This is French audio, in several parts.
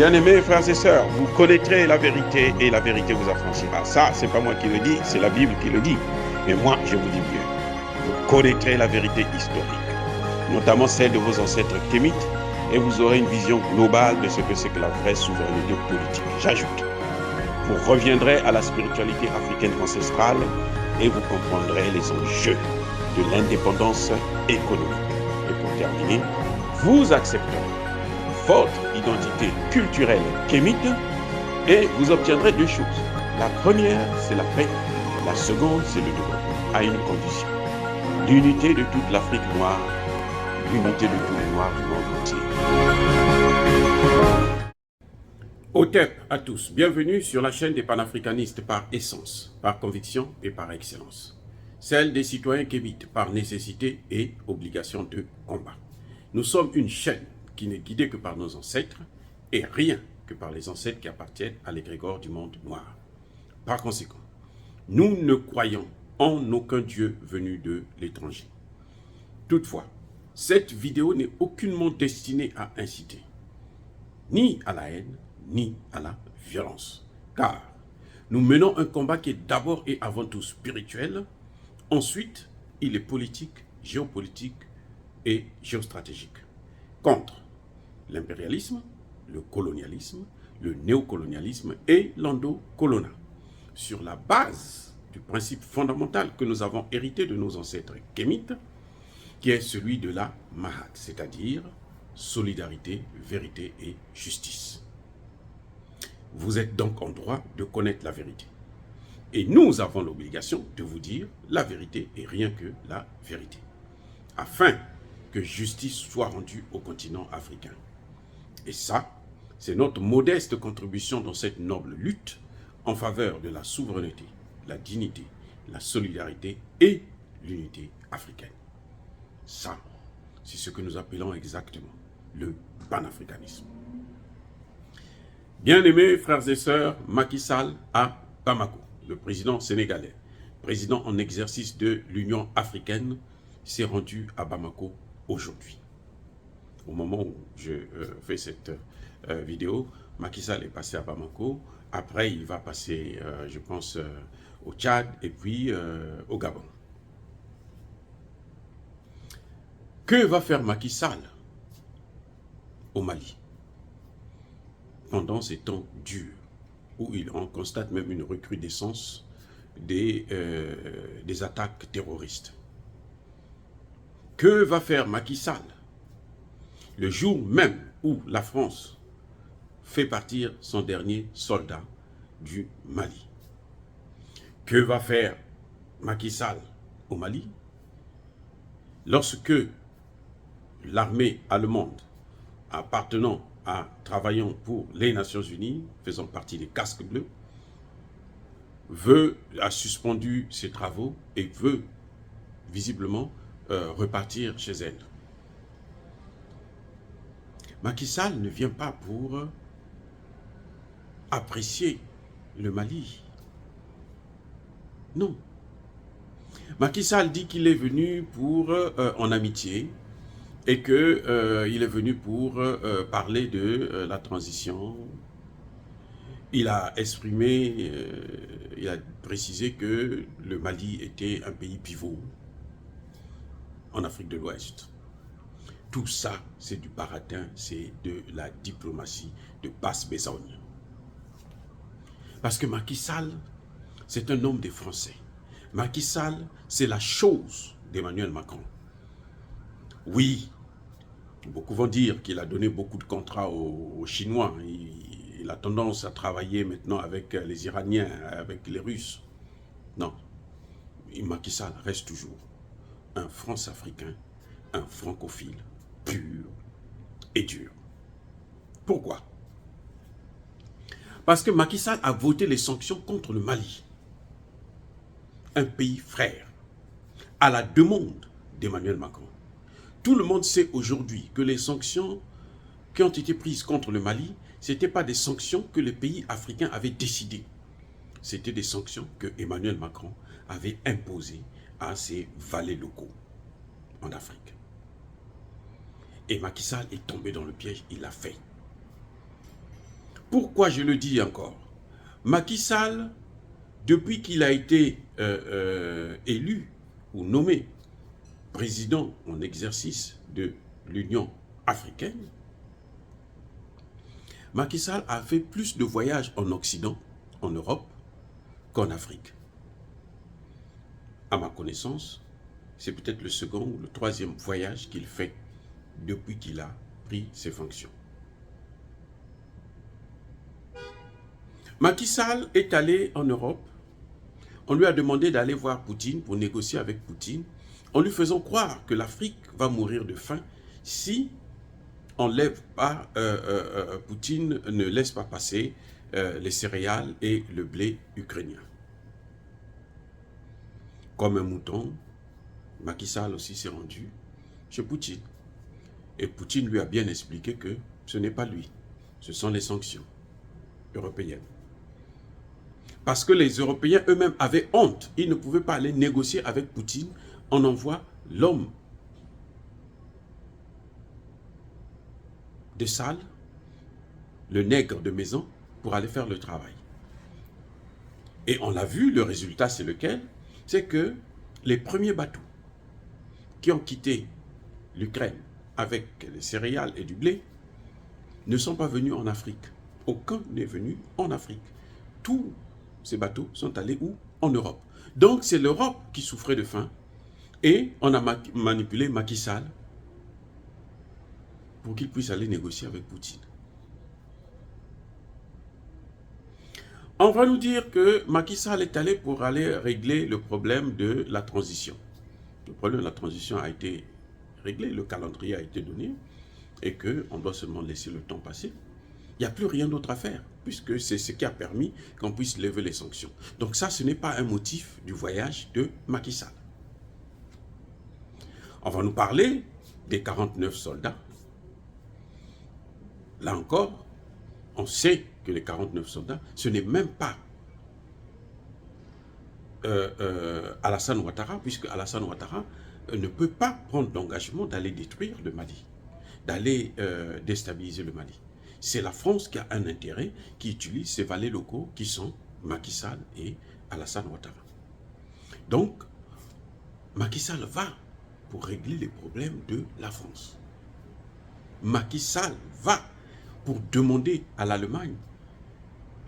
Bien-aimés frères et sœurs, vous connaîtrez la vérité et la vérité vous affranchira. Ça, c'est pas moi qui le dis, c'est la Bible qui le dit. Mais moi, je vous dis mieux. Vous connaîtrez la vérité historique, notamment celle de vos ancêtres kémites, et vous aurez une vision globale de ce que c'est que la vraie souveraineté politique. J'ajoute, vous reviendrez à la spiritualité africaine ancestrale et vous comprendrez les enjeux de l'indépendance économique. Et pour terminer, vous accepterez votre identité culturelle kémite et vous obtiendrez deux choses. La première, c'est la paix. La seconde, c'est le développement, à une condition. L'unité de toute l'Afrique noire, l'unité de tous les Noirs du monde entier. Otep à tous, bienvenue sur la chaîne des panafricanistes par essence, par conviction et par excellence. Celle des citoyens kémites par nécessité et obligation de combat. Nous sommes une chaîne qui n'est guidée que par nos ancêtres et rien que par les ancêtres qui appartiennent à l'égrégore du monde noir. Par conséquent, nous ne croyons en aucun Dieu venu de l'étranger. Toutefois, cette vidéo n'est aucunement destinée à inciter ni à la haine, ni à la violence. Car nous menons un combat qui est d'abord et avant tout spirituel, ensuite il est politique, géopolitique et géostratégique. Contre l'impérialisme, le colonialisme, le néocolonialisme et l'endocolona, sur la base du principe fondamental que nous avons hérité de nos ancêtres kémites, qui est celui de la Mahat, c'est-à-dire solidarité, vérité et justice. Vous êtes donc en droit de connaître la vérité. Et nous avons l'obligation de vous dire la vérité et rien que la vérité, afin que justice soit rendue au continent africain. Et ça, c'est notre modeste contribution dans cette noble lutte en faveur de la souveraineté, la dignité, la solidarité et l'unité africaine. Ça, c'est ce que nous appelons exactement le panafricanisme. Bien-aimés frères et sœurs, Macky Sall à Bamako, le président sénégalais, président en exercice de l'Union africaine, s'est rendu à Bamako aujourd'hui. Au moment où je fais cette vidéo, Macky Sall est passé à Bamako. Après, il va passer, je pense, au Tchad et puis au Gabon. Que va faire Macky Sall au Mali pendant ces temps durs où on constate même une recrudescence des attaques terroristes? Que va faire Macky Sall le jour même où la France fait partir son dernier soldat du Mali? Que va faire Macky Sall au Mali lorsque l'armée allemande travaillant pour les Nations Unies, faisant partie des casques bleus, a suspendu ses travaux et veut visiblement repartir chez elle? Macky Sall ne vient pas pour apprécier le Mali. Non. Macky Sall dit qu'il est venu pour en amitié et qu'il est venu pour parler de la transition. Il a exprimé, il a précisé que le Mali était un pays pivot en Afrique de l'Ouest. Tout ça, c'est du baratin, c'est de la diplomatie de basse besogne. Parce que Macky Sall, c'est un homme des Français. Macky Sall, c'est la chose d'Emmanuel Macron. Oui, beaucoup vont dire qu'il a donné beaucoup de contrats aux Chinois. Il a tendance à travailler maintenant avec les Iraniens, avec les Russes. Non, Macky Sall reste toujours un France-Africain, un francophile, pur et dur. Pourquoi? Parce que Macky Sall a voté les sanctions contre le Mali, un pays frère, à la demande d'Emmanuel Macron. Tout le monde sait aujourd'hui que les sanctions qui ont été prises contre le Mali, ce n'étaient pas des sanctions que les pays africains avaient décidées. C'était des sanctions que Emmanuel Macron avait imposées à ses valets locaux en Afrique. Et Macky Sall est tombé dans le piège, il l'a fait. Pourquoi je le dis encore? Macky Sall, depuis qu'il a été élu ou nommé président en exercice de l'Union africaine, Macky Sall a fait plus de voyages en Occident, en Europe, qu'en Afrique. À ma connaissance, c'est peut-être le second ou le troisième voyage qu'il fait depuis qu'il a pris ses fonctions. Macky Sall est allé en Europe. On lui a demandé d'aller voir Poutine pour négocier avec Poutine, en lui faisant croire que l'Afrique va mourir de faim si Poutine ne laisse pas passer les céréales et le blé ukrainien. Comme un mouton, Macky Sall aussi s'est rendu chez Poutine. Et Poutine lui a bien expliqué que ce n'est pas lui, ce sont les sanctions européennes. Parce que les Européens eux-mêmes avaient honte, ils ne pouvaient pas aller négocier avec Poutine. On envoie l'homme de salle, le nègre de maison, pour aller faire le travail. Et on l'a vu, le résultat c'est lequel? C'est que les premiers bateaux qui ont quitté l'Ukraine avec les céréales et du blé ne sont pas venus en Afrique. Aucun n'est venu en Afrique. Tous ces bateaux sont allés où? En Europe. Donc c'est l'Europe qui souffrait de faim et on a manipulé Macky Sall pour qu'il puisse aller négocier avec Poutine. On va nous dire que Macky Sall est allé pour aller régler le problème de la transition. Le problème de la transition a été réglé, le calendrier a été donné et qu'on doit seulement laisser le temps passer. Il n'y a plus rien d'autre à faire, puisque c'est ce qui a permis qu'on puisse lever les sanctions. Donc ça, ce n'est pas un motif du voyage de Macky Sall. On va nous parler des 49 soldats. Là encore, on sait que les 49 soldats, ce n'est même pas Alassane Ouattara, puisque Alassane Ouattara ne peut pas prendre l'engagement d'aller détruire le Mali, d'aller déstabiliser le Mali. C'est la France qui a un intérêt, qui utilise ses valets locaux qui sont Macky Sall et Alassane Ouattara. Donc, Macky Sall va pour régler les problèmes de la France. Macky Sall va pour demander à l'Allemagne,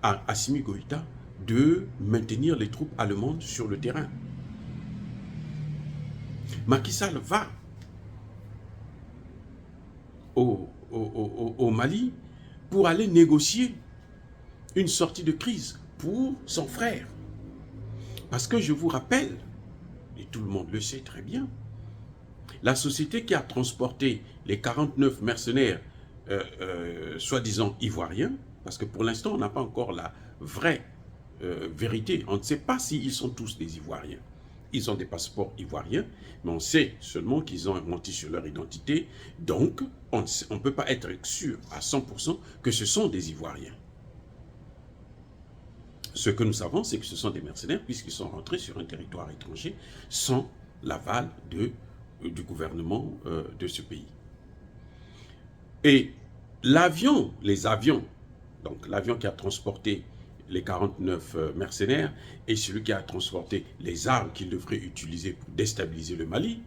à Assimi Goïta, de maintenir les troupes allemandes sur le terrain. Macky Sall va au Mali pour aller négocier une sortie de crise pour son frère. Parce que je vous rappelle, et tout le monde le sait très bien, la société qui a transporté les 49 mercenaires soi-disant ivoiriens, parce que pour l'instant on n'a pas encore la vraie vérité, on ne sait pas s'ils sont tous des Ivoiriens. Ils ont des passeports ivoiriens, mais on sait seulement qu'ils ont menti sur leur identité, donc on ne peut pas être sûr à 100% que ce sont des Ivoiriens. Ce que nous savons, c'est que ce sont des mercenaires puisqu'ils sont rentrés sur un territoire étranger sans l'aval du gouvernement de ce pays. Et l'avion, les avions, donc l'avion qui a transporté les 49 mercenaires et celui qui a transporté les armes qu'il devrait utiliser pour déstabiliser le Mali,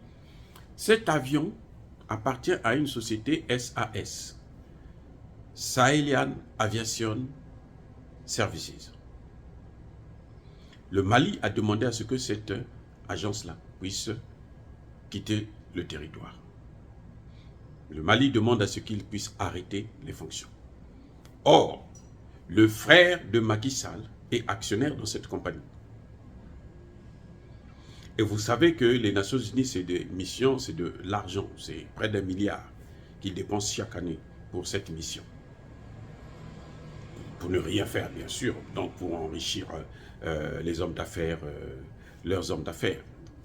cet avion appartient à une société SAS, Sahelian Aviation Services. Le Mali a demandé à ce que cette agence-là puisse quitter le territoire. Le Mali demande à ce qu'il puisse arrêter les fonctions. Or, le frère de Macky Sall est actionnaire dans cette compagnie. Et vous savez que les Nations Unies, c'est des missions, c'est de l'argent, c'est près d'1 milliard qu'ils dépensent chaque année pour cette mission. Pour ne rien faire, bien sûr, donc pour enrichir les hommes d'affaires, leurs hommes d'affaires,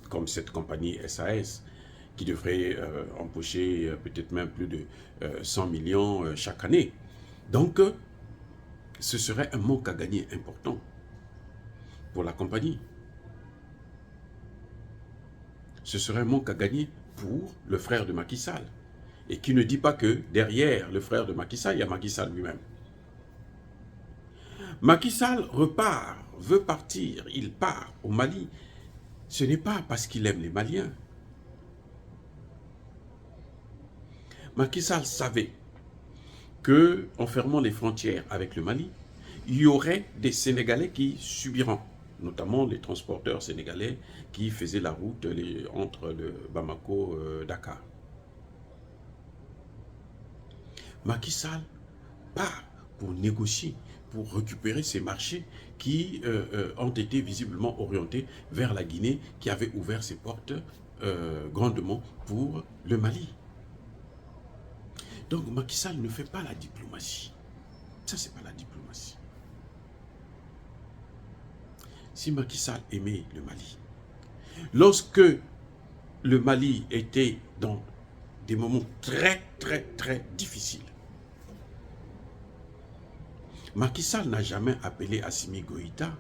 comme cette compagnie SAS, qui devrait empocher peut-être même plus de 100 millions chaque année. Donc, ce serait un manque à gagner important pour la compagnie. Ce serait un manque à gagner pour le frère de Macky Sall. Et qui ne dit pas que derrière le frère de Macky Sall, il y a Macky Sall lui-même. Macky Sall repart, veut partir, il part au Mali. Ce n'est pas parce qu'il aime les Maliens. Macky Sall savait qu'en fermant les frontières avec le Mali, il y aurait des Sénégalais qui subiront, notamment les transporteurs sénégalais qui faisaient la route entre le Bamako et Dakar. Macky Sall part pour négocier, pour récupérer ces marchés qui ont été visiblement orientés vers la Guinée, qui avait ouvert ses portes grandement pour le Mali. Donc Macky Sall ne fait pas la diplomatie. Ça, c'est pas la diplomatie. Si Macky Sall aimait le Mali, lorsque le Mali était dans des moments très difficiles, Macky Sall n'a jamais appelé Assimi Goïta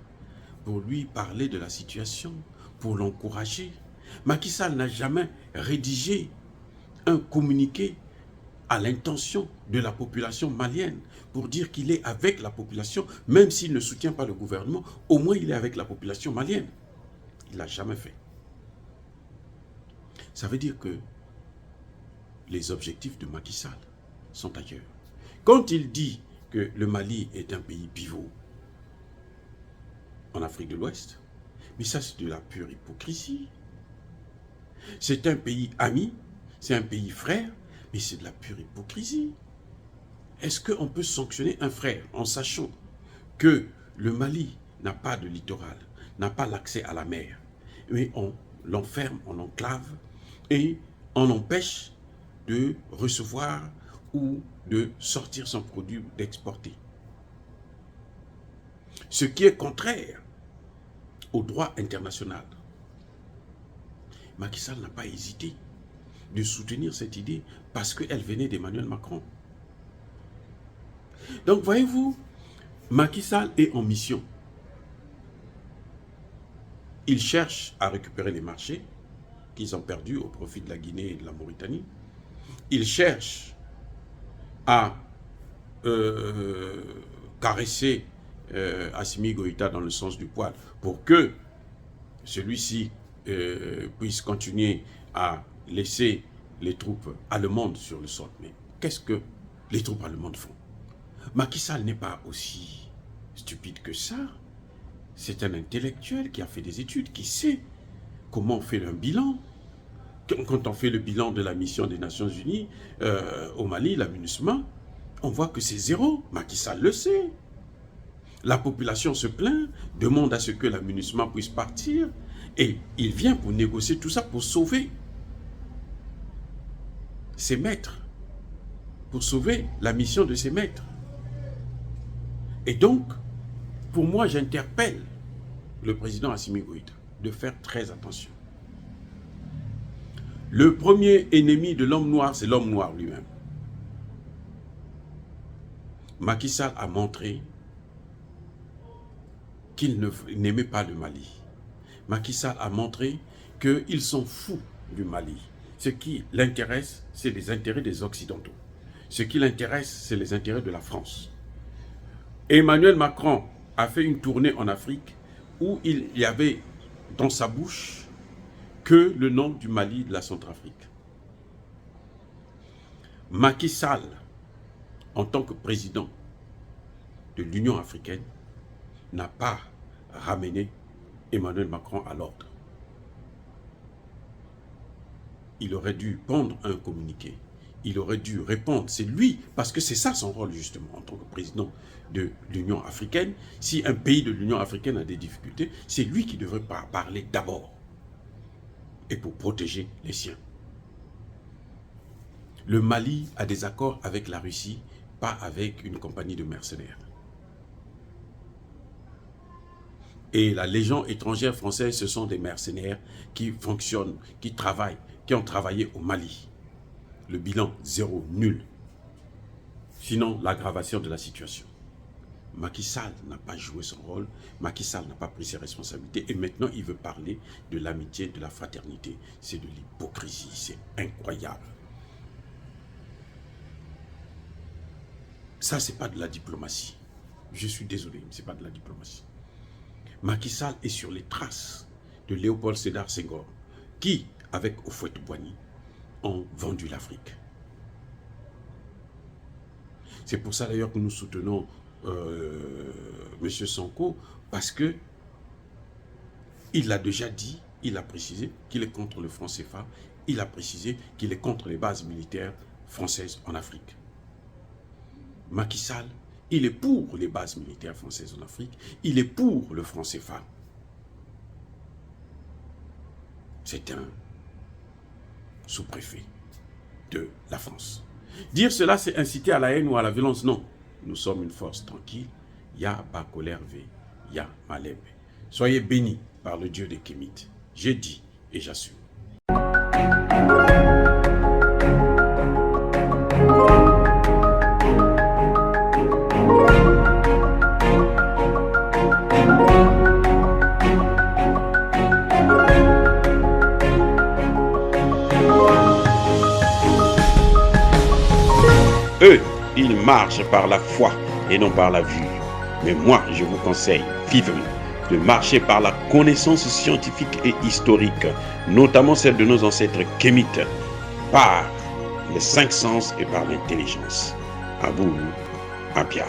pour lui parler de la situation, pour l'encourager. Macky Sall n'a jamais rédigé un communiqué à l'intention de la population malienne pour dire qu'il est avec la population, même s'il ne soutient pas le gouvernement, au moins il est avec la population malienne. Il ne l'a jamais fait. Ça veut dire que les objectifs de Macky Sall sont ailleurs. Quand il dit que le Mali est un pays pivot en Afrique de l'Ouest, mais ça c'est de la pure hypocrisie. C'est un pays ami, c'est un pays frère, mais c'est de la pure hypocrisie. Est-ce qu'on peut sanctionner un frère en sachant que le Mali n'a pas de littoral, n'a pas l'accès à la mer, mais on l'enferme, on l'enclave et on l'empêche de recevoir ou de sortir son produit, d'exporter. Ce qui est contraire au droit international. Macky Sall n'a pas hésité de soutenir cette idée parce qu'elle venait d'Emmanuel Macron. Donc voyez-vous, Macky Sall est en mission. Il cherche à récupérer les marchés qu'ils ont perdus au profit de la Guinée et de la Mauritanie. Il cherche à caresser Assimi Goïta dans le sens du poil pour que celui-ci puisse continuer à laisser les troupes allemandes sur le sol. Mais qu'est-ce que les troupes allemandes font? Macky Sall n'est pas aussi stupide que ça. C'est un intellectuel qui a fait des études, qui sait comment on fait un bilan. Quand on fait le bilan de la mission des Nations Unies au Mali, la MINUSMA, on voit que c'est zéro. Macky Sall le sait. La population se plaint, demande à ce que la MINUSMA puisse partir, et il vient pour négocier tout ça, pour sauver ses maîtres, pour sauver la mission de ses maîtres. Et donc, pour moi, j'interpelle le président Assimi Goïta de faire très attention. Le premier ennemi de l'homme noir, c'est l'homme noir lui-même. Macky Sall a montré qu'il n'aimait pas le Mali. Macky Sall a montré qu'ils sont fous du Mali. Ce qui l'intéresse, c'est les intérêts des Occidentaux. Ce qui l'intéresse, c'est les intérêts de la France. Emmanuel Macron a fait une tournée en Afrique où il y avait dans sa bouche que le nom du Mali, de la Centrafrique. Macky Sall, en tant que président de l'Union africaine, n'a pas ramené Emmanuel Macron à l'ordre. Il aurait dû pondre un communiqué. Il aurait dû répondre. C'est lui, parce que c'est ça son rôle justement, en tant que président de l'Union africaine. Si un pays de l'Union africaine a des difficultés, c'est lui qui devrait parler d'abord. Et pour protéger les siens. Le Mali a des accords avec la Russie, pas avec une compagnie de mercenaires. Et la Légion étrangère française, ce sont des mercenaires qui fonctionnent, qui travaillent, qui ont travaillé au Mali. Le bilan, zéro, nul. Sinon, l'aggravation de la situation. Macky Sall n'a pas joué son rôle, Macky Sall n'a pas pris ses responsabilités et maintenant il veut parler de l'amitié, de la fraternité. C'est de l'hypocrisie, c'est incroyable. Ça, c'est pas de la diplomatie. Je suis désolé, ce n'est pas de la diplomatie. Macky Sall est sur les traces de Léopold Sédar Senghor, qui, avec Houphouët-Boigny, ont vendu l'Afrique. C'est pour ça d'ailleurs que nous soutenons M. Sonko, parce que il l'a déjà dit, il a précisé qu'il est contre le franc CFA, il a précisé qu'il est contre les bases militaires françaises en Afrique. Macky Sall, il est pour les bases militaires françaises en Afrique, il est pour le franc CFA. C'est un sous-préfet de la France. Dire cela, c'est inciter à la haine ou à la violence. Non, nous sommes une force tranquille. Ya Bakolerve, Ya Malebe. Soyez bénis par le Dieu des Kémites. J'ai dit et j'assume. Eux, ils marchent par la foi et non par la vue. Mais moi, je vous conseille vivement de marcher par la connaissance scientifique et historique, notamment celle de nos ancêtres kémites, par les 5 sens et par l'intelligence. À vous, à Pierre.